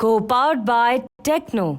Co-powered by Techno।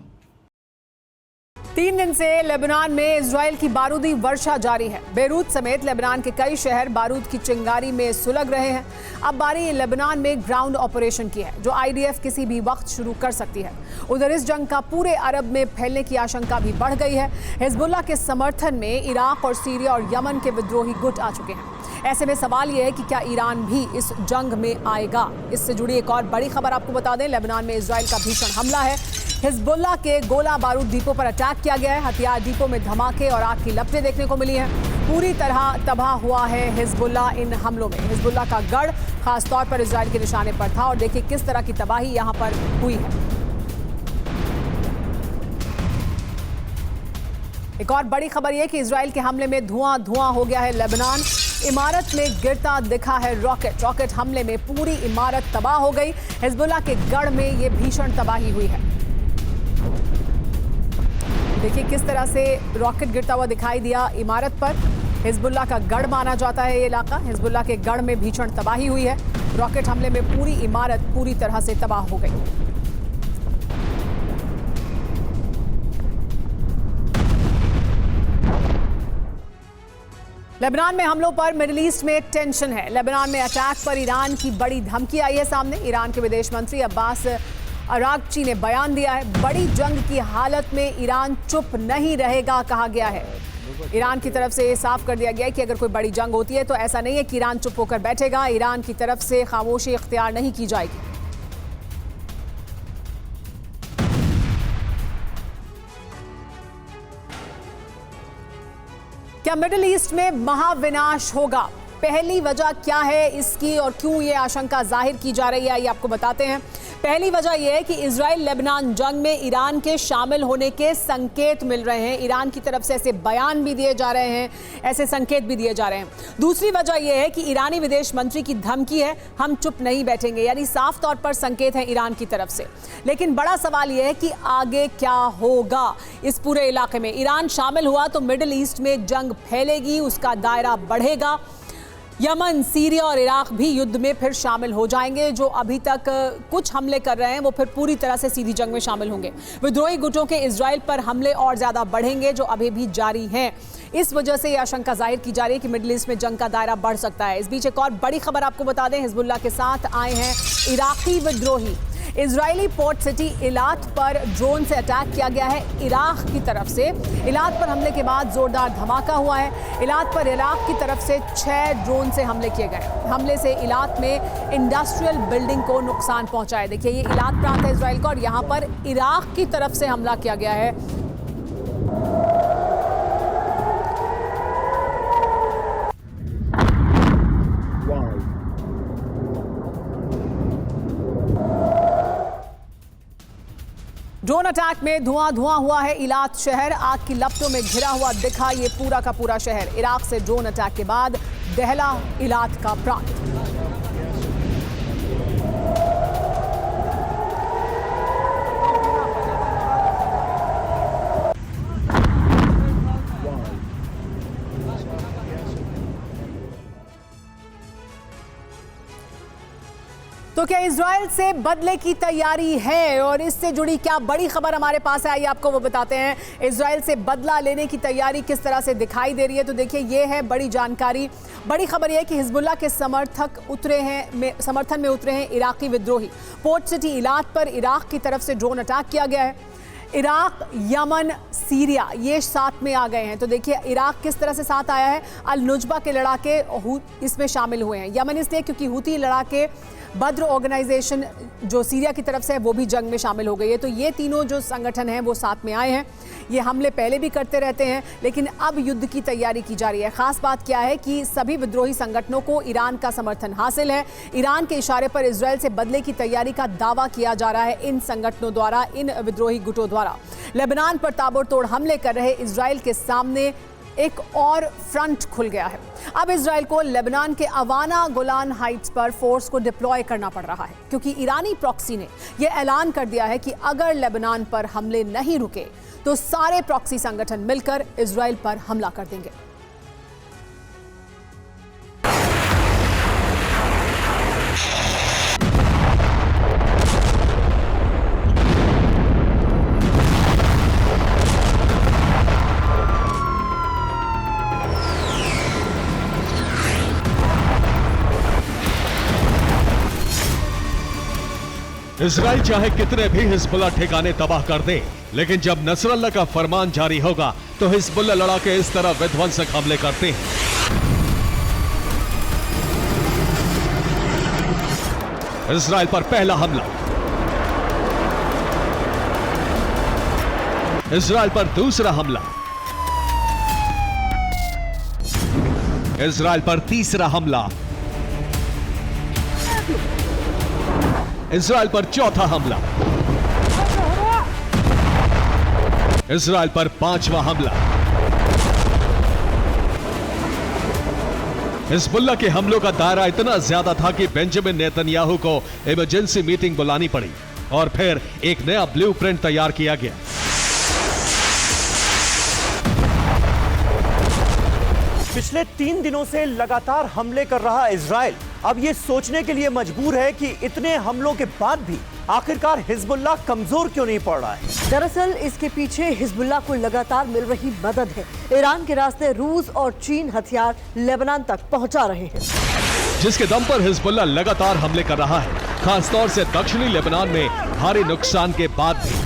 3 दिन से Lebanon में इजराइल की बारूदी वर्षा जारी है। बेरूत समेत लेबनान के कई शहर बारूद की चिंगारी में सुलग रहे हैं। अब बारी लेबनान में ग्राउंड ऑपरेशन की है, जो आईडीएफ किसी भी वक्त शुरू कर सकती है। उधर इस जंग का पूरे अरब में फैलने की आशंका भी बढ़ गई है। हिजबुल्लाह के समर्थन में इराक और सीरिया और यमन के विद्रोही गुट आ चुके हैं। ऐसे में सवाल यह है कि क्या ईरान भी इस जंग में आएगा। इससे जुड़ी एक और बड़ी खबर आपको बता दें, लेबनान में इजराइल का भीषण हमला है। हिजबुल्लाह के गोला बारूद डिपो पर अटैक किया गया है। हथियार डिपो में धमाके और आग की लपटें देखने को मिली हैं। पूरी तरह तबाह हुआ है हिजबुल्लाह इन हमलों में। हिजबुल्लाह का गढ़ खासतौर पर इजराइल के निशाने पर था और देखिए किस तरह की तबाही यहां पर हुई है। एक और बड़ी खबर यह कि इजराइल के हमले में धुआं हो गया है लेबनान। इमारत में गिरता दिखा है रॉकेट हमले में पूरी इमारत तबाह हो गई। हिजबुल्लाह के गढ़ में यह भीषण तबाही हुई है। देखिए किस तरह से रॉकेट गिरता हुआ दिखाई दिया इमारत पर। हिजबुल्लाह का गढ़ माना जाता है ये इलाका। हिजबुल्लाह के गढ़ में भीषण तबाही हुई है। रॉकेट हमले में पूरी इमारत पूरी तरह से तबाह हो गई। लेबनान में हमलों पर मिडिल ईस्ट में टेंशन है। लेबनान में अटैक पर ईरान की बड़ी धमकी आई है सामने। ईरान के विदेश मंत्री अब्बास अरागची ने बयान दिया है, बड़ी जंग की हालत में ईरान चुप नहीं रहेगा कहा गया है। ईरान की तरफ से ये साफ कर दिया गया है कि अगर कोई बड़ी जंग होती है तो ऐसा नहीं है कि ईरान चुप होकर बैठेगा। ईरान की तरफ से खामोशी इख्तियार नहीं की जाएगी। क्या मिडिल ईस्ट में महाविनाश होगा? पहली वजह क्या है इसकी और क्यों ये आशंका जाहिर की जा रही है, ये आपको बताते हैं। पहली वजह यह है कि इजराइल लेबनान जंग में ईरान के शामिल होने के संकेत मिल रहे हैं। ईरान की तरफ से ऐसे बयान भी दिए जा रहे हैं, ऐसे संकेत भी दिए जा रहे हैं। दूसरी वजह यह है कि ईरानी विदेश मंत्री की धमकी है, हम चुप नहीं बैठेंगे, यानी साफ तौर पर संकेत है ईरान की तरफ से। लेकिन बड़ा सवाल यह है कि आगे क्या होगा इस पूरे इलाके में। ईरान शामिल हुआ तो मिडिल ईस्ट में जंग फैलेगी, उसका दायरा बढ़ेगा। यमन, सीरिया और इराक भी युद्ध में फिर शामिल हो जाएंगे। जो अभी तक कुछ हमले कर रहे हैं वो फिर पूरी तरह से सीधी जंग में शामिल होंगे। विद्रोही गुटों के इजराइल पर हमले और ज्यादा बढ़ेंगे जो अभी भी जारी हैं। इस वजह से यह आशंका जाहिर की जा रही है कि मिडिल ईस्ट में जंग का दायरा बढ़ सकता है। इस बीच एक और बड़ी खबर आपको बता दें, हिजबुल्लाह के साथ आए हैं इराकी विद्रोही। इजरायली पोर्ट सिटी इलात पर ड्रोन से अटैक किया गया है इराक की तरफ से। इलात पर हमले के बाद जोरदार धमाका हुआ है। इलात पर इराक की तरफ से 6 ड्रोन से हमले किए गए। हमले से इलात में इंडस्ट्रियल बिल्डिंग को नुकसान पहुंचा है। देखिए ये इलात प्रांत है इजराइल का और यहाँ पर इराक की तरफ से हमला किया गया है। ड्रोन अटैक में धुआं हुआ है इलात शहर। आग की लपटों में घिरा हुआ दिखा ये पूरा का पूरा शहर। इराक से ड्रोन अटैक के बाद दहला इलात का प्रांत। तो क्या इजराइल से बदले की तैयारी है और इससे जुड़ी क्या बड़ी खबर हमारे पास है, आइए आपको वो बताते हैं। इजराइल से बदला लेने की तैयारी किस तरह से दिखाई दे रही है, तो देखिए ये है बड़ी जानकारी। बड़ी खबर यह है कि हिजबुल्लाह के समर्थन में उतरे हैं इराकी विद्रोही। पोर्ट सिटी इलात पर इराक की तरफ से ड्रोन अटैक किया गया है। इराक, यमन, सीरिया ये साथ में आ गए हैं। तो देखिए इराक किस तरह से साथ आया है। अल नुजबा के लड़ाके इसमें शामिल हुए हैं। यमन इसलिए क्योंकि हुती लड़ाके बद्र ऑर्गेनाइजेशन जो सीरिया की तरफ से है वो भी जंग में शामिल हो गई है। तो ये तीनों जो संगठन हैं वो साथ में आए हैं। ये हमले पहले भी करते रहते हैं लेकिन अब युद्ध की तैयारी की जा रही है। खास बात क्या है कि सभी विद्रोही संगठनों को ईरान का समर्थन हासिल है। ईरान के इशारे पर इजराइल से बदले की तैयारी का दावा किया जा रहा है इन संगठनों द्वारा, इन विद्रोही गुटों द्वारा। लेबनान पर ताबड़तोड़ हमले कर रहे इजराइल के सामने एक और फ्रंट खुल गया है। अब इजराइल को लेबनान के अवाना गोलान हाइट्स पर फोर्स को डिप्लॉय करना पड़ रहा है क्योंकि ईरानी प्रॉक्सी ने यह ऐलान कर दिया है कि अगर लेबनान पर हमले नहीं रुके तो सारे प्रॉक्सी संगठन मिलकर इजराइल पर हमला कर देंगे। इजराइल चाहे कितने भी हिजबुल्लाह ठिकाने तबाह कर दे, लेकिन जब नसरल्लाह का फरमान जारी होगा तो हिजबुल्लाह लड़ाके इस तरह विध्वंसक हमले करते हैं। इजराइल पर पहला हमला, इजराइल पर दूसरा हमला, इजराइल पर तीसरा हमला, इजराइल पर चौथा हमला, इजराइल पर पांचवा हमला। हिजबुल्लाह के हमलों का दायरा इतना ज्यादा था कि बेंजामिन नेतन्याहू को इमरजेंसी मीटिंग बुलानी पड़ी और फिर एक नया ब्लूप्रिंट तैयार किया गया। पिछले 3 दिनों से लगातार हमले कर रहा इजराइल अब ये सोचने के लिए मजबूर है कि इतने हमलों के बाद भी आखिरकार हिजबुल्लाह कमजोर क्यों नहीं पड़ रहा है। दरअसल इसके पीछे हिजबुल्लाह को लगातार मिल रही मदद है। ईरान के रास्ते रूस और चीन हथियार लेबनान तक पहुंचा रहे हैं, जिसके दम पर हिजबुल्लाह लगातार हमले कर रहा है, खासतौर से दक्षिणी लेबनान में भारी नुकसान के बाद भी।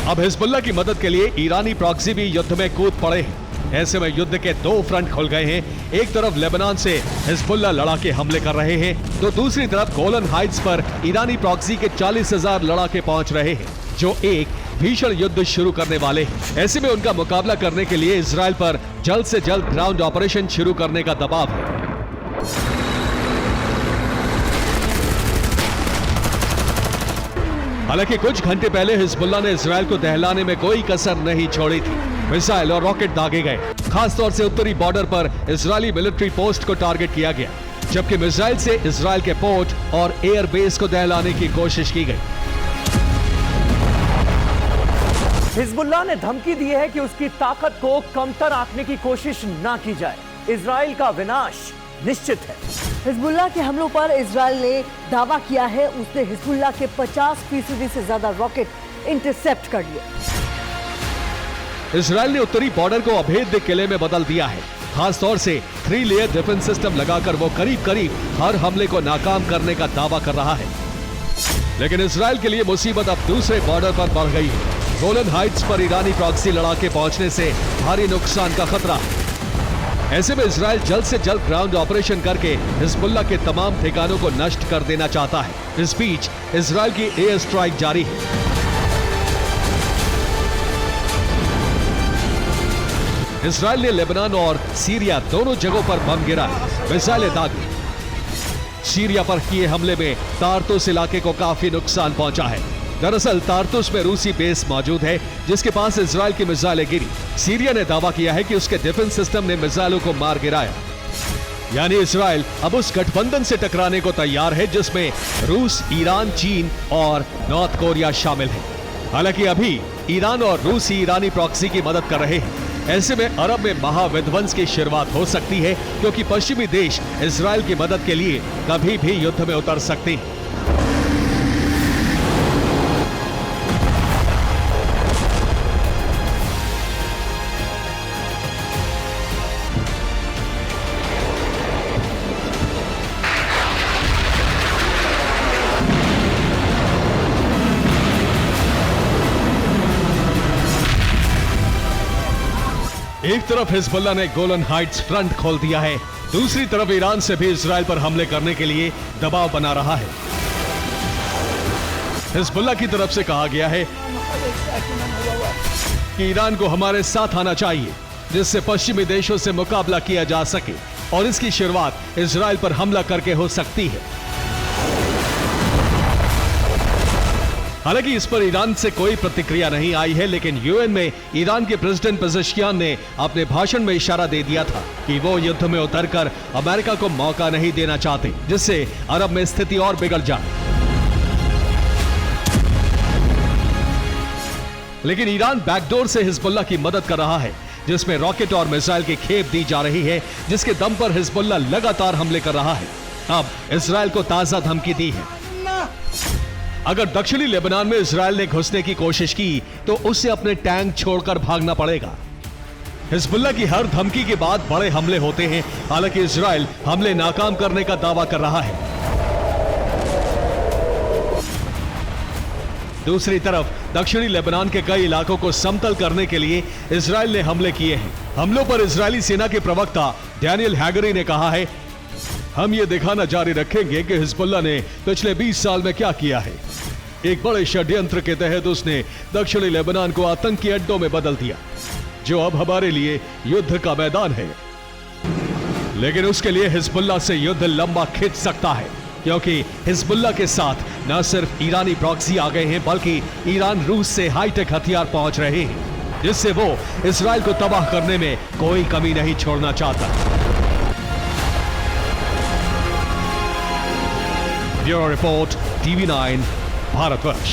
अब हिजबुल्लाह की मदद के लिए ईरानी प्रॉक्सी भी युद्ध में कूद पड़े हैं। ऐसे में युद्ध के 2 फ्रंट खुल गए हैं। एक तरफ लेबनान से हिजबुल्लाह लड़ाके हमले कर रहे हैं, तो दूसरी तरफ गोलन हाइट्स पर ईरानी प्रॉक्सी के 40,000 लड़ाके पहुंच रहे हैं, जो एक भीषण युद्ध शुरू करने वाले हैं। ऐसे में उनका मुकाबला करने के लिए इजराइल पर जल्द से जल्द ग्राउंड ऑपरेशन शुरू करने का दबाव है। हालांकि कुछ घंटे पहले हिजबुल्लाह ने इजराइल को दहलाने में कोई कसर नहीं छोड़ी थी। मिसाइल और रॉकेट दागे गए, खासतौर से उत्तरी बॉर्डर पर इजरायली मिलिट्री पोस्ट को टारगेट किया गया, जबकि मिसाइल से इजराइल के पोर्ट और एयर बेस को दहलाने की कोशिश की गई। हिजबुल्लाह ने धमकी दी है कि उसकी ताकत को कमतर आंकने की कोशिश ना की जाए। इजराइल का विनाश निश्चित है। हिजबुल्लाह के हमलों पर इजराइल ने दावा किया है उसने हिजबुल्लाह के 50% से ज्यादा रॉकेट इंटरसेप्ट कर लिए। इजराइल ने उत्तरी बॉर्डर को अभेद्य किले में बदल दिया है। खासतौर से 3 लेयर डिफेंस सिस्टम लगाकर वो करीब करीब हर हमले को नाकाम करने का दावा कर रहा है। लेकिन इजराइल के लिए मुसीबत अब दूसरे बॉर्डर पर बढ़ गई है। गोलन हाइट्स पर ईरानी प्रॉक्सी लड़ाके पहुंचने से भारी नुकसान का खतरा है। ऐसे में इजराइल जल्द से जल्द ग्राउंड ऑपरेशन करके हिजबुल्लाह के तमाम ठिकानों को नष्ट कर देना चाहता है। इस बीच इजराइल की एयर स्ट्राइक जारी है। इजराइल ने लेबनान और सीरिया दोनों जगहों पर बम गिरा है, मिसाइलें दागी। सीरिया पर किए हमले में तारतुस इलाके को काफी नुकसान पहुंचा है। दरअसल तारतुस में रूसी बेस मौजूद है, जिसके पास इजराइल की मिसाइलें गिरी। सीरिया ने दावा किया है कि उसके डिफेंस सिस्टम ने मिसाइलों को मार गिराया। यानी इजराइल अब उस गठबंधन से टकराने को तैयार है जिसमें रूस, ईरान, चीन और नॉर्थ कोरिया शामिल है। हालांकि अभी ईरान और रूस ही ईरानी प्रॉक्सी की मदद कर रहे हैं। ऐसे में अरब में महाविध्वंस की शुरुआत हो सकती है, क्योंकि पश्चिमी देश इजराइल की मदद के लिए कभी भी युद्ध में उतर सकते हैं। एक तरफ हिजबुल्लाह ने गोलन हाइट्स फ्रंट खोल दिया है, दूसरी तरफ ईरान से भी इजराइल पर हमले करने के लिए दबाव बना रहा है। हिजबुल्लाह की तरफ से कहा गया है कि ईरान को हमारे साथ आना चाहिए, जिससे पश्चिमी देशों से मुकाबला किया जा सके, और इसकी शुरुआत इजराइल पर हमला करके हो सकती है। हालांकि इस पर ईरान से कोई प्रतिक्रिया नहीं आई है, लेकिन यूएन में ईरान के प्रेसिडेंट पेजेश्कियान ने अपने भाषण में इशारा दे दिया था कि वो युद्ध में उतरकर अमेरिका को मौका नहीं देना चाहते, जिससे अरब में स्थिति और बिगड़ जाए। लेकिन ईरान बैकडोर से हिजबुल्लाह की मदद कर रहा है, जिसमें रॉकेट और मिसाइल की खेप दी जा रही है, जिसके दम पर हिजबुल्लाह लगातार हमले कर रहा है। अब इजराइल को ताजा धमकी दी है। अगर दक्षिणी लेबनान में इजराइल ने घुसने की कोशिश की तो उसे अपने टैंक छोड़कर भागना पड़ेगा। हिजबुल्लाह की हर धमकी के बाद बड़े हमले होते हैं। हालांकि इजराइल हमले नाकाम करने का दावा कर रहा है। दूसरी तरफ दक्षिणी लेबनान के कई इलाकों को समतल करने के लिए इजराइल ने हमले किए हैं। हमलों पर इजरायली सेना के प्रवक्ता डैनियल हैगरी ने कहा है, हम ये दिखाना जारी रखेंगे कि हिजबुल्लाह ने पिछले 20 साल में क्या किया है। एक बड़े षड्यंत्र के तहत उसने दक्षिणी लेबनान को आतंकी अड्डों में बदल दिया, जो अब हमारे लिए युद्ध का मैदान है। लेकिन उसके लिए हिजबुल्लाह से युद्ध लंबा खिंच सकता है, क्योंकि हिजबुल्लाह के साथ न सिर्फ ईरानी प्रॉक्सी आ गए हैं, बल्कि ईरान रूस से हाईटेक हथियार पहुंच रहे हैं, जिससे वो इजराइल को तबाह करने में कोई कमी नहीं छोड़ना चाहता। Bureau report, TV9 Bharatvarsh.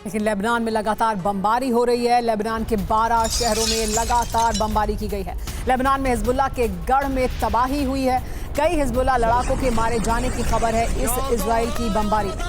लेकिन लेबनान में लगातार बमबारी हो रही है। लेबनान के 12 शहरों में लगातार बमबारी की गई है। लेबनान में हिजबुल्लाह के गढ़ में तबाही हुई है। कई हिजबुल्लाह लड़ाकों के मारे जाने की खबर है इस इजराइल की बमबारी में।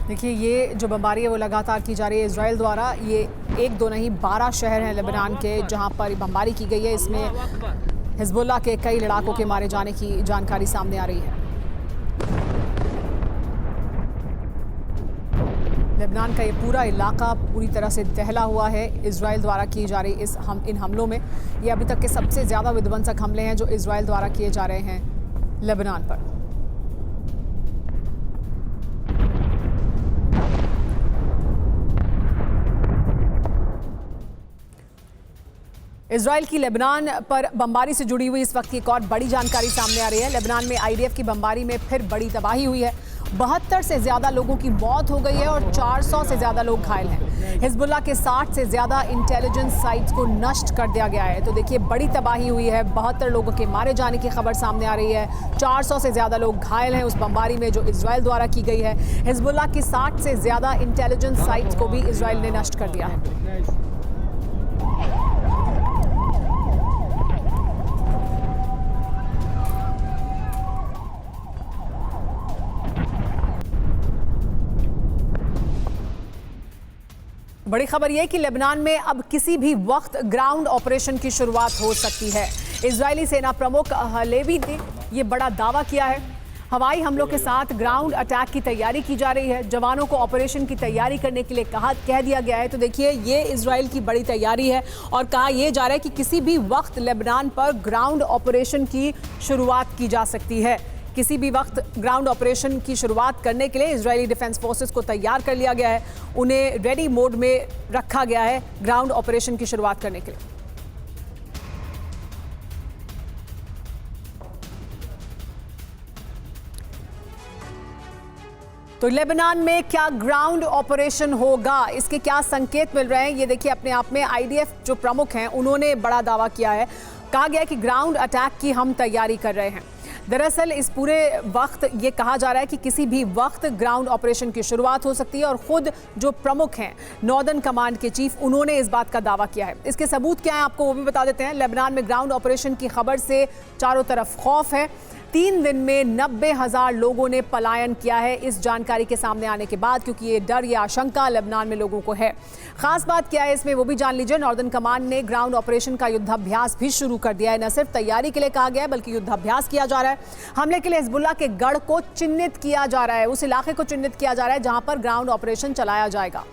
देखिए, ये जो बमबारी है वो लगातार की जा रही है इजराइल द्वारा। ये एक दो नहीं 12 शहर हैं लेबनान के जहां पर बमबारी की गई है। इसमें हिजबुल्लाह के कई लड़ाकों के मारे जाने की जानकारी सामने आ रही है। लेबनान का ये पूरा इलाका पूरी तरह से दहला हुआ है इजराइल द्वारा की जा रही इन हमलों में। ये अभी तक के सबसे ज़्यादा विध्वंसक हमले हैं जो इजराइल द्वारा किए जा रहे हैं लेबनान पर। इजराइल की लेबनान पर बमबारी से जुड़ी हुई इस वक्त की एक और बड़ी जानकारी सामने आ रही है। लेबनान में IDF की बमबारी में फिर बड़ी तबाही हुई है। 72 से ज़्यादा लोगों की मौत हो गई है और 400 से ज़्यादा लोग घायल हैं। हिजबुल्लाह के 60 से ज़्यादा इंटेलिजेंस साइट्स को नष्ट कर दिया गया है। तो देखिए, बड़ी तबाही हुई है। 72 लोगों के मारे जाने की खबर सामने आ रही है। 400 से ज़्यादा लोग घायल हैं उस बमबारी में जो इजराइल द्वारा की गई है। हिजबुल्लाह की 60 से ज़्यादा इंटेलिजेंस साइट्स को भी इजराइल ने नष्ट कर दिया है। बड़ी खबर यह कि लेबनान में अब किसी भी वक्त ग्राउंड ऑपरेशन की शुरुआत हो सकती है। इजरायली सेना प्रमुख हलेवी ने यह बड़ा दावा किया है। हवाई हमलों के साथ ग्राउंड अटैक की तैयारी की जा रही है। जवानों को ऑपरेशन की तैयारी करने के लिए कह दिया गया है। तो देखिए, ये इजराइल की बड़ी तैयारी है और कहा यह जा रहा है कि किसी भी वक्त लेबनान पर ग्राउंड ऑपरेशन की शुरुआत की जा सकती है। किसी भी वक्त ग्राउंड ऑपरेशन की शुरुआत करने के लिए इजरायली डिफेंस फोर्सेस को तैयार कर लिया गया है। उन्हें रेडी मोड में रखा गया है ग्राउंड ऑपरेशन की शुरुआत करने के लिए। तो लेबनान में क्या ग्राउंड ऑपरेशन होगा, इसके क्या संकेत मिल रहे हैं, ये देखिए अपने आप में IDF जो प्रमुख हैं उन्होंने बड़ा दावा किया है। कहा गया कि ग्राउंड अटैक की हम तैयारी कर रहे हैं। दरअसल इस पूरे वक्त ये कहा जा रहा है कि किसी भी वक्त ग्राउंड ऑपरेशन की शुरुआत हो सकती है और खुद जो प्रमुख हैं नॉर्दर्न कमांड के चीफ, उन्होंने इस बात का दावा किया है। इसके सबूत क्या हैं आपको वो भी बता देते हैं। लेबनान में ग्राउंड ऑपरेशन की खबर से चारों तरफ खौफ है। 3 दिन में 90,000 लोगों ने पलायन किया है इस जानकारी के सामने आने के बाद, क्योंकि ये डर, ये आशंका लेबनान में लोगों को है। खास बात क्या है इसमें वो भी जान लीजिए। नॉर्दर्न कमांड ने ग्राउंड ऑपरेशन का युद्धाभ्यास भी शुरू कर दिया है। न सिर्फ तैयारी के लिए कहा गया है बल्कि युद्धाभ्यास किया जा रहा है। हमले के लिए हिजबुल्लाह के गढ़ को चिन्हित किया जा रहा है, उस इलाके को चिन्हित किया जा रहा है जहां पर ग्राउंड ऑपरेशन चलाया जाएगा।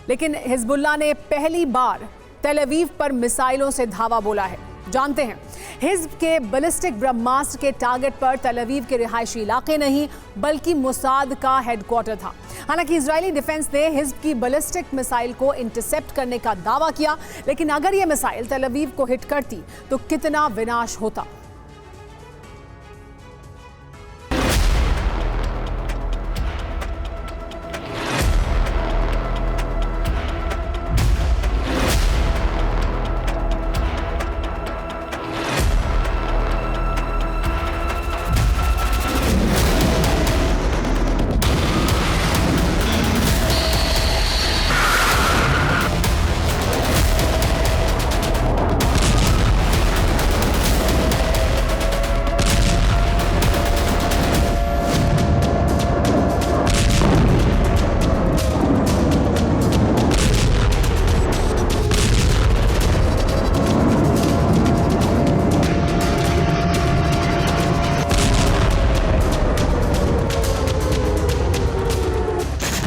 लेकिन हिजबुल्लाह ने पहली बार तेल अवीव पर मिसाइलों से धावा बोला है। जानते हैं, हिज़्ब के बैलिस्टिक ब्रह्मास्त्र के टारगेट पर तेल अवीव के रिहायशी इलाके नहीं बल्कि मोसाद का हेडक्वार्टर था। हालांकि इजरायली डिफेंस ने हिज़्ब की बैलिस्टिक मिसाइल को इंटरसेप्ट करने का दावा किया, लेकिन अगर यह मिसाइल तेल अवीव को हिट करती तो कितना विनाश होता।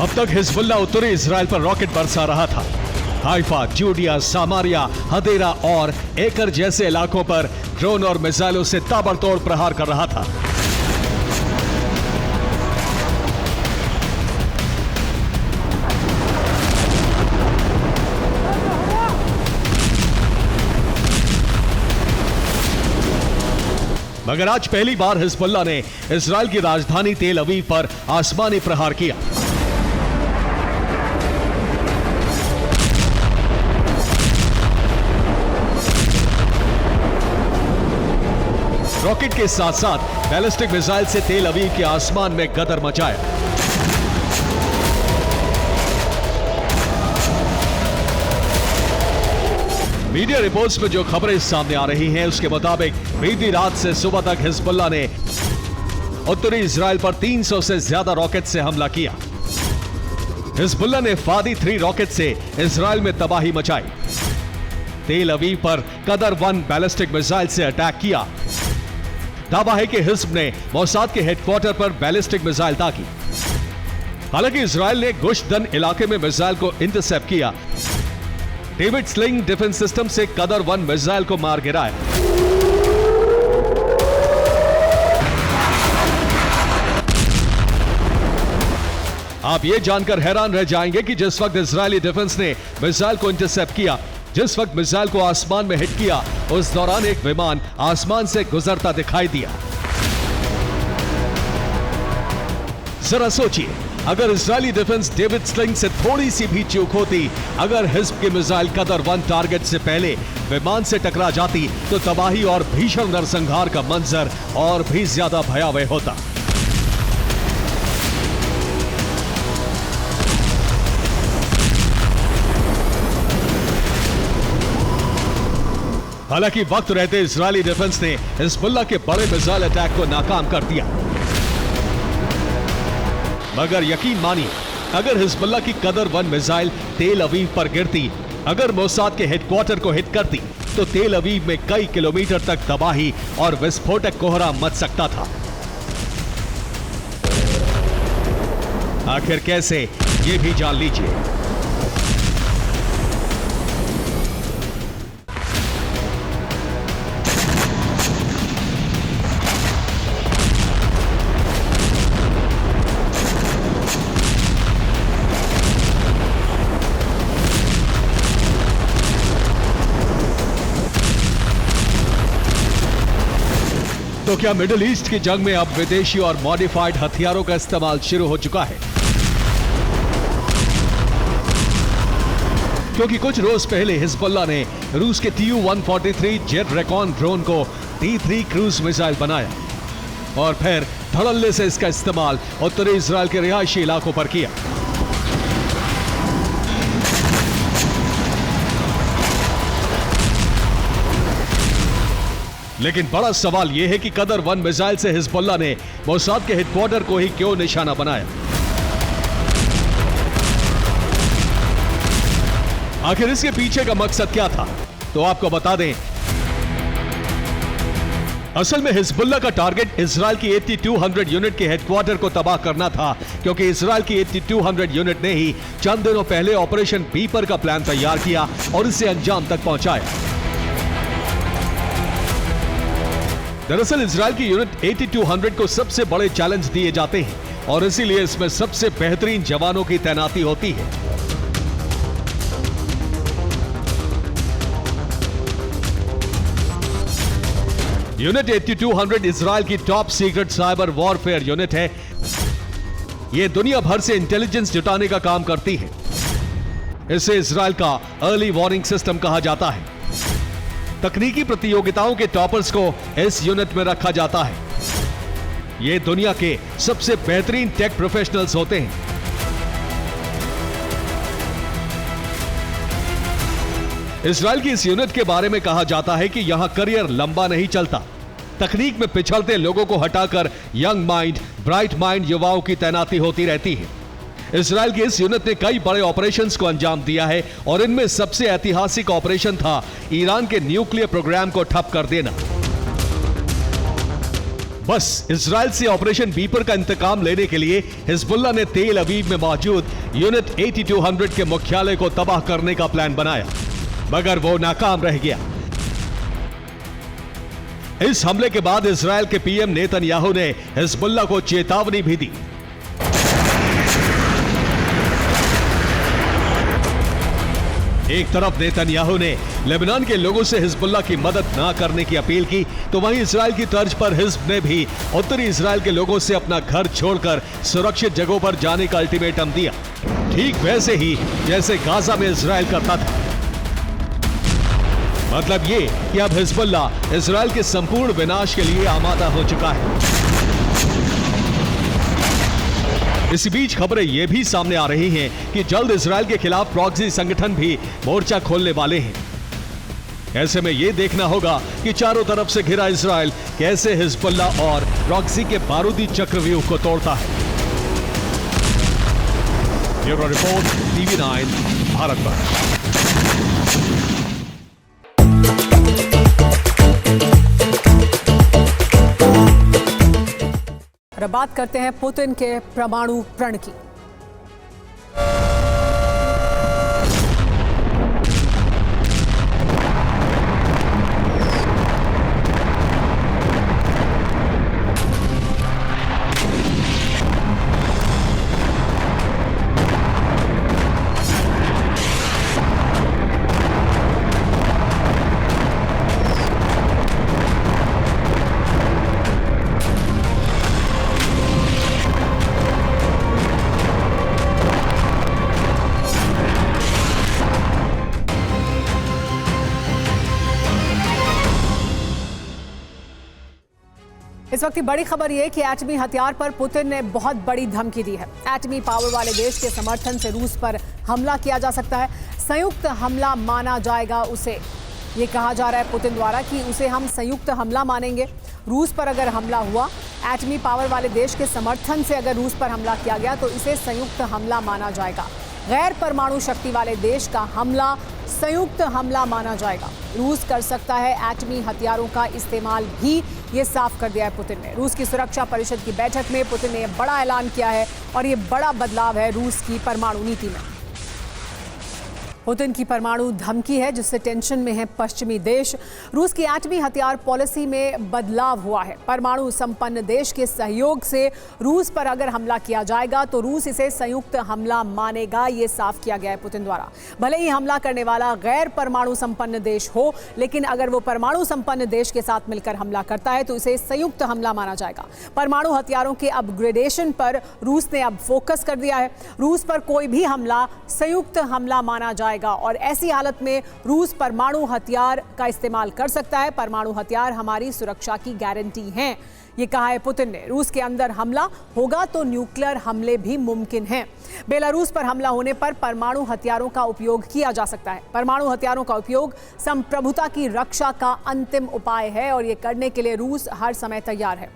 अब तक हिजबुल्ला उत्तरी इजराइल पर रॉकेट बरसा रहा था। हाइफा, जूडिया, सामारिया, हदेरा और एकर जैसे इलाकों पर ड्रोन और मिसाइलों से ताबड़तोड़ प्रहार कर रहा था। मगर आज पहली बार हिजबुल्ला ने इजराइल की राजधानी तेल अवीव पर आसमानी प्रहार किया। रॉकेट के साथ साथ बैलिस्टिक मिसाइल से तेल अवीव के आसमान में गदर मचाया। मीडिया रिपोर्ट्स में जो खबरें सामने आ रही हैं उसके मुताबिक बीती रात से सुबह तक हिजबुल्ला ने उत्तरी इजराइल पर 300 से ज्यादा रॉकेट से हमला किया। हिजबुल्ला ने फादी 3 रॉकेट से इजराइल में तबाही मचाई। तेल अवीव पर कदर 1 बैलिस्टिक मिसाइल से अटैक किया। दावा है कि हिज्ब ने मोसाद के हेडक्वार्टर पर बैलिस्टिक मिसाइल दागी। हालांकि इजराइल ने गुश्तदन इलाके में मिसाइल को इंटरसेप्ट किया। डेविड स्लिंग डिफेंस सिस्टम से कदर 1 मिसाइल को मार गिराया। आप ये जानकर हैरान रह जाएंगे कि जिस वक्त इजरायली डिफेंस ने मिसाइल को इंटरसेप्ट किया, जिस वक्त मिसाइल को आसमान में हिट किया, उस दौरान एक विमान आसमान से गुजरता दिखाई दिया। जरा सोचिए, अगर इजरायली डिफेंस डेविड स्लिंग से थोड़ी सी भी चूक होती, अगर हिज्ब की मिसाइल कदर 1 टारगेट से पहले विमान से टकरा जाती, तो तबाही और भीषण नरसंहार का मंजर और भी ज्यादा भयावह होता। हालांकि वक्त रहते इजरायली डिफेंस ने हिजबुल्ला के बड़े मिसाइल अटैक को नाकाम कर दिया। मगर यकीन मानिए, अगर हिजबुल्ला की कदर 1 मिसाइल तेल अवीव पर गिरती, अगर मोसाद के हेडक्वार्टर को हिट करती, तो तेल अवीव में कई किलोमीटर तक तबाही और विस्फोटक कोहरा मच सकता था। आखिर कैसे, ये भी जान लीजिए। तो क्या मिडिल ईस्ट की जंग में अब विदेशी और मॉडिफाइड हथियारों का इस्तेमाल शुरू हो चुका है? क्योंकि कुछ रोज पहले हिजबुल्ला ने रूस के Tu-143 जेट रेकॉन ड्रोन को D3 क्रूज मिसाइल बनाया और फिर धड़ल्ले से इसका इस्तेमाल उत्तरी इजराइल के रिहायशी इलाकों पर किया। लेकिन बड़ा सवाल यह है कि कदर 1 मिसाइल से हिजबुल्ला ने मोसाद के हेडक्वार्टर को ही क्यों निशाना बनाया? आखिर इसके पीछे का मकसद क्या था? तो आपको बता दें, असल में हिजबुल्ला का टारगेट इजराइल की 8200 यूनिट के हेडक्वार्टर को तबाह करना था, क्योंकि इजराइल की 8200 यूनिट ने ही चंद दिनों पहले ऑपरेशन बीपर का प्लान तैयार किया और इसे अंजाम तक पहुंचाया। दरअसल इजराइल की यूनिट 8200 को सबसे बड़े चैलेंज दिए जाते हैं और इसीलिए इसमें सबसे बेहतरीन जवानों की तैनाती होती है। यूनिट 8200 इजराइल की top secret cyber warfare unit है। यह दुनिया भर से इंटेलिजेंस जुटाने का काम करती है। इसे इजराइल का अर्ली वार्निंग सिस्टम कहा जाता है। तकनीकी प्रतियोगिताओं के टॉपर्स को इस यूनिट में रखा जाता है। ये दुनिया के सबसे बेहतरीन टेक प्रोफेशनल्स होते हैं। इजराइल की इस यूनिट के बारे में कहा जाता है कि यहां करियर लंबा नहीं चलता। तकनीक में पिछड़ते लोगों को हटाकर यंग माइंड, ब्राइट माइंड युवाओं की तैनाती होती रहती है। इजराइल की इस यूनिट ने कई बड़े ऑपरेशंस को अंजाम दिया है और इनमें सबसे ऐतिहासिक ऑपरेशन था ईरान के न्यूक्लियर प्रोग्राम को ठप कर देना। बस इजराइल से ऑपरेशन बीपर का इंतकाम लेने के लिए हिजबुल्लाह ने तेल अवीव में मौजूद यूनिट 8200 के मुख्यालय को तबाह करने का प्लान बनाया, मगर वो नाकाम रह गया। इस हमले के बाद इजराइल के पीएम नेतन्याहू ने हिजबुल्लाह को चेतावनी भी दी। एक तरफ नेतन्याहू ने लेबनान के लोगों से हिजबुल्लाह की मदद ना करने की अपील की, तो वहीं इजराइल की तर्ज पर हिज्ब ने भी उत्तरी इजराइल के लोगों से अपना घर छोड़कर सुरक्षित जगहों पर जाने का अल्टीमेटम दिया, ठीक वैसे ही जैसे गाजा में इजराइल करता था। मतलब ये कि अब हिजबुल्लाह इजराइल के संपूर्ण विनाश के लिए आमादा हो चुका है। इसी बीच खबरें यह भी सामने आ रही हैं कि जल्द इजराइल के खिलाफ प्रॉक्सी संगठन भी मोर्चा खोलने वाले हैं। ऐसे में यह देखना होगा कि चारों तरफ से घिरा इजराइल कैसे हिजबुल्लाह और प्रॉक्सी के बारूदी चक्रव्यूह को तोड़ता है। Bureau report, TV9 Bharatvarsh. और अब बात करते हैं पुतिन के परमाणु प्रण की। इस वक्त की बड़ी खबर यह कि एटमी हथियार पर पुतिन ने बहुत बड़ी धमकी दी है। एटमी पावर वाले देश के समर्थन से रूस पर हमला किया जा सकता है। संयुक्त हमला माना जाएगा उसे। ये कहा जा रहा है पुतिन द्वारा कि उसे हम संयुक्त हमला मानेंगे। रूस पर अगर हमला हुआ, एटमी पावर वाले देश के समर्थन से अगर रूस पर हमला किया गया तो इसे संयुक्त हमला माना जाएगा। गैर परमाणु शक्ति वाले देश का हमला संयुक्त हमला माना जाएगा। रूस कर सकता है एटमी हथियारों का इस्तेमाल भी, ये साफ कर दिया है पुतिन ने। रूस की सुरक्षा परिषद की बैठक में पुतिन ने बड़ा ऐलान किया है और ये बड़ा बदलाव है रूस की परमाणु नीति में। पुतिन की परमाणु धमकी है जिससे टेंशन में है पश्चिमी देश। रूस की एटमी हथियार पॉलिसी में बदलाव हुआ है। परमाणु संपन्न देश के सहयोग से रूस पर अगर हमला किया जाएगा तो रूस इसे संयुक्त हमला मानेगा, ये साफ किया गया है पुतिन द्वारा। भले ही हमला करने वाला गैर परमाणु संपन्न देश हो, लेकिन अगर वो परमाणु संपन्न देश के साथ मिलकर हमला करता है तो इसे संयुक्त हमला माना जाएगा। परमाणु हथियारों के अपग्रेडेशन पर रूस ने अब फोकस कर दिया है। रूस पर कोई भी हमला संयुक्त हमला माना जाएगा और ऐसी हालत में रूस परमाणु हथियार का इस्तेमाल कर सकता है। परमाणु हथियार हमारी सुरक्षा की गारंटी हैं, ये कहा है पुतिन ने। रूस के अंदर हमला होगा तो न्यूक्लियर हमले भी मुमकिन हैं। बेलारूस पर हमला होने पर परमाणु हथियारों का उपयोग किया जा सकता है। परमाणु हथियारों का उपयोग संप्रभुता की रक्षा का अंतिम उपाय है और ये करने के लिए रूस हर समय तैयार है।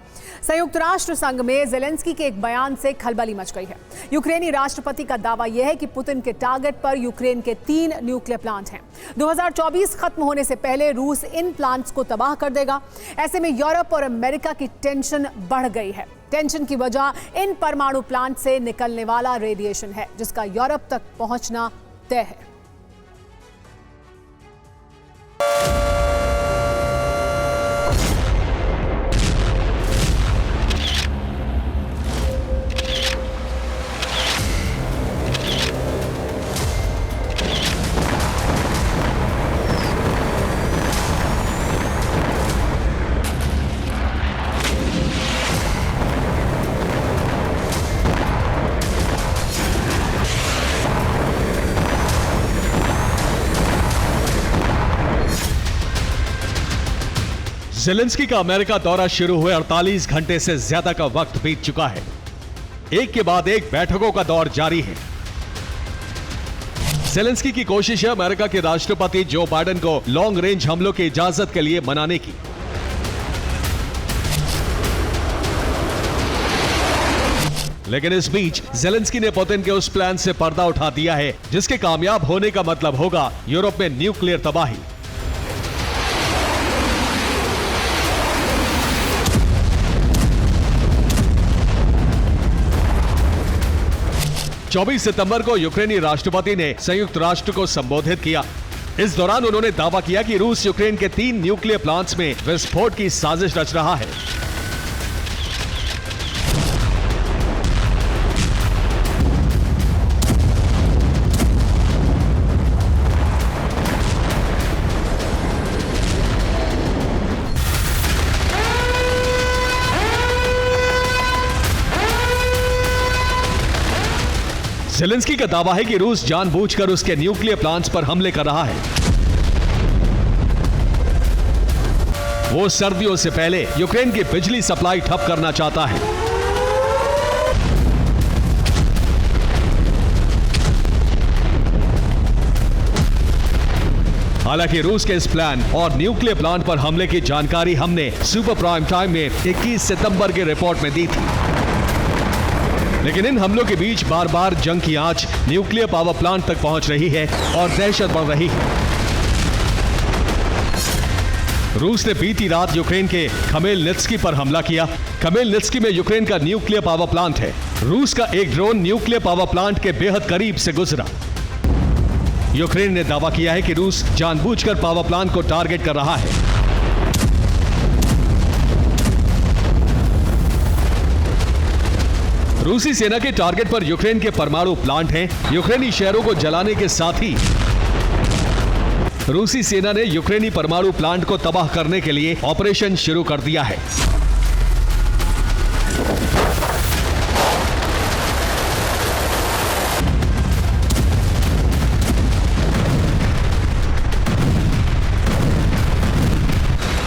संयुक्त राष्ट्र संघ में ज़ेलेंस्की के एक बयान से खलबली मच गई है। यूक्रेनी राष्ट्रपति का दावा यह है कि पुतिन के टारगेट पर यूक्रेन के 3 न्यूक्लियर प्लांट हैं। 2024 खत्म होने से पहले रूस इन प्लांट्स को तबाह कर देगा। ऐसे में यूरोप और अमेरिका की टेंशन बढ़ गई है। टेंशन की वजह इन परमाणु प्लांट से निकलने वाला रेडिएशन है, जिसका यूरोप तक पहुंचना तय है। ज़ेलेंस्की का अमेरिका दौरा शुरू हुए 48 घंटे से ज्यादा का वक्त बीत चुका है। एक के बाद एक बैठकों का दौर जारी है। ज़ेलेंस्की की कोशिश है अमेरिका के राष्ट्रपति जो बाइडेन को लॉन्ग रेंज हमलों की इजाजत के लिए मनाने की। लेकिन इस बीच ज़ेलेंस्की ने पुतिन के उस प्लान से पर्दा उठा दिया है जिसके कामयाब होने का मतलब होगा यूरोप में न्यूक्लियर तबाही। 24 सितंबर को यूक्रेनी राष्ट्रपति ने संयुक्त राष्ट्र को संबोधित किया। इस दौरान उन्होंने दावा किया कि रूस यूक्रेन के 3 न्यूक्लियर प्लांट्स में विस्फोट की साजिश रच रहा है। ज़ेलेंस्की का दावा है कि रूस जानबूझकर उसके न्यूक्लियर प्लांट्स पर हमले कर रहा है। वो सर्दियों से पहले यूक्रेन की बिजली सप्लाई ठप करना चाहता है। हालांकि रूस के इस प्लान और न्यूक्लियर प्लांट पर हमले की जानकारी हमने सुपर प्राइम टाइम में 21 सितंबर की रिपोर्ट में दी थी। लेकिन इन हमलों के बीच बार बार जंग की आंच न्यूक्लियर पावर प्लांट तक पहुंच रही है और दहशत बढ़ रही है। रूस ने बीती रात यूक्रेन के खमेलनित्स्की पर हमला किया। खमेलनित्स्की में यूक्रेन का न्यूक्लियर पावर प्लांट है। रूस का एक ड्रोन न्यूक्लियर पावर प्लांट के बेहद करीब से गुजरा। यूक्रेन ने दावा किया है कि रूस जानबूझकर पावर प्लांट को टारगेट कर रहा है। रूसी सेना के टारगेट पर यूक्रेन के परमाणु प्लांट हैं। यूक्रेनी शहरों को जलाने के साथ ही रूसी सेना ने यूक्रेनी परमाणु प्लांट को तबाह करने के लिए ऑपरेशन शुरू कर दिया है।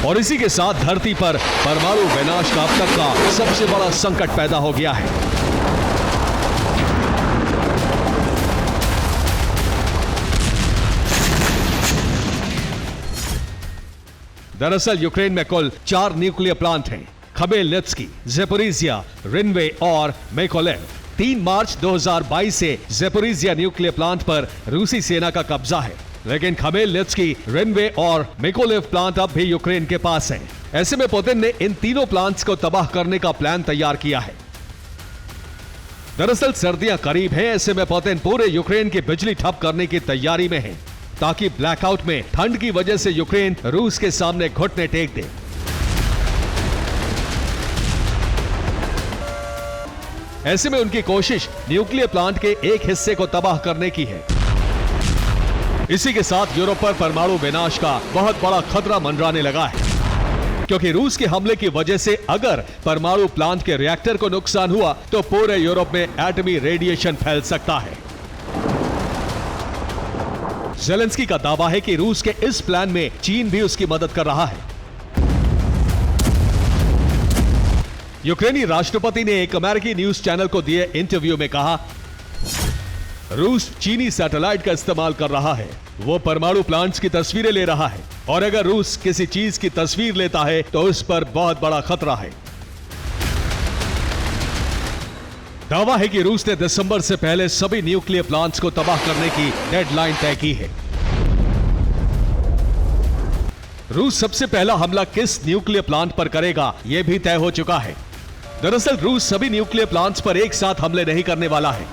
और इसी के साथ धरती पर परमाणु विनाश का अब तक का सबसे बड़ा संकट पैदा हो गया है। दरअसल यूक्रेन में कुल 4 न्यूक्लियर प्लांट हैं। खमेलनित्स्की, ज़ेपोरिजिया, रिन्वे और मैकोलेव। 3 मार्च 2022 से ज़ेपोरिजिया न्यूक्लियर प्लांट पर रूसी सेना का कब्जा है, लेकिन खमेलनित्स्की, रिन्वे और मैकोलेव प्लांट अब भी यूक्रेन के पास हैं। ऐसे में पुतिन ने इन तीनों प्लांट्स को तबाह करने का प्लान तैयार किया है। दरअसल सर्दियां करीब हैं, ऐसे में पुतिन पूरे यूक्रेन की बिजली ठप करने की तैयारी में है, ताकि ब्लैकआउट में ठंड की वजह से यूक्रेन रूस के सामने घुटने टेक दे। ऐसे में उनकी कोशिश न्यूक्लियर प्लांट के एक हिस्से को तबाह करने की है। इसी के साथ यूरोप पर परमाणु विनाश का बहुत बड़ा खतरा मंडराने लगा है, क्योंकि रूस के हमले की वजह से अगर परमाणु प्लांट के रिएक्टर को नुकसान हुआ तो पूरे यूरोप में एटमी रेडिएशन फैल सकता है। ज़ेलेंस्की का दावा है कि रूस के इस प्लान में चीन भी उसकी मदद कर रहा है। यूक्रेनी राष्ट्रपति ने एक अमेरिकी न्यूज चैनल को दिए इंटरव्यू में कहा, रूस चीनी सैटेलाइट का इस्तेमाल कर रहा है। वो परमाणु प्लांट्स की तस्वीरें ले रहा है, और अगर रूस किसी चीज की तस्वीर लेता है तो उस पर बहुत बड़ा खतरा है। दावा है कि रूस ने दिसंबर से पहले सभी न्यूक्लियर प्लांट्स को तबाह करने की डेडलाइन तय की है। रूस सबसे पहला हमला किस न्यूक्लियर प्लांट पर करेगा, यह भी तय हो चुका है। दरअसल रूस सभी न्यूक्लियर प्लांट्स पर एक साथ हमले नहीं करने वाला है।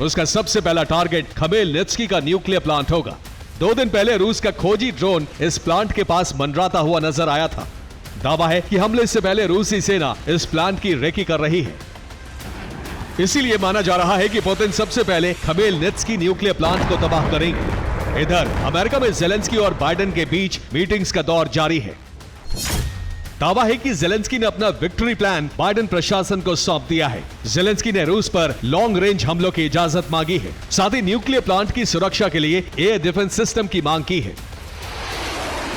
उसका सबसे पहला टारगेट खमेलनित्स्की का न्यूक्लियर प्लांट होगा। 2 दिन पहले रूस का खोजी ड्रोन इस प्लांट के पास मंडराता हुआ नजर आया था। दावा है कि हमले से पहले रूसी सेना इस प्लांट की रेकी कर रही है। इसीलिए माना जा रहा है कि पुतिन सबसे पहले खमेलनित्स्की न्यूक्लियर प्लांट को तबाह करेंगे। इधर अमेरिका में ज़ेलेंस्की और बाइडेन के बीच मीटिंग्स का दौर जारी है। दावा है कि ज़ेलेंस्की ने अपना विक्ट्री प्लान बाइडेन प्रशासन को सौंप दिया है। ज़ेलेंस्की ने रूस पर लॉन्ग रेंज हमलों की इजाजत मांगी है, साथ ही न्यूक्लियर प्लांट की सुरक्षा के लिए एयर डिफेंस सिस्टम की मांग की है।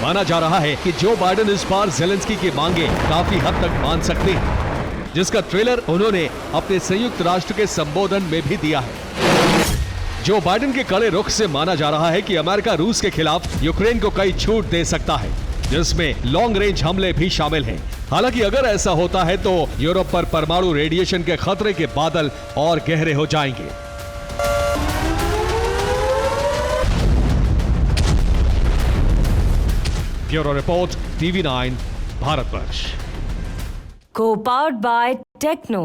माना जा रहा है कि जो बाइडेन इस बार ज़ेलेंस्की की मांगे काफी हद तक मान सकते हैं, जिसका ट्रेलर उन्होंने अपने संयुक्त राष्ट्र के संबोधन में भी दिया है। जो बाइडेन के कड़े रुख से माना जा रहा है कि अमेरिका रूस के खिलाफ यूक्रेन को कई छूट दे सकता है, जिसमें लॉन्ग रेंज हमले भी शामिल हैं। हालांकि अगर ऐसा होता है तो यूरोप पर परमाणु रेडिएशन के खतरे के बादल और गहरे हो जाएंगे। Bureau report, TV9, Bharatvarsh. Co-powered by Techno.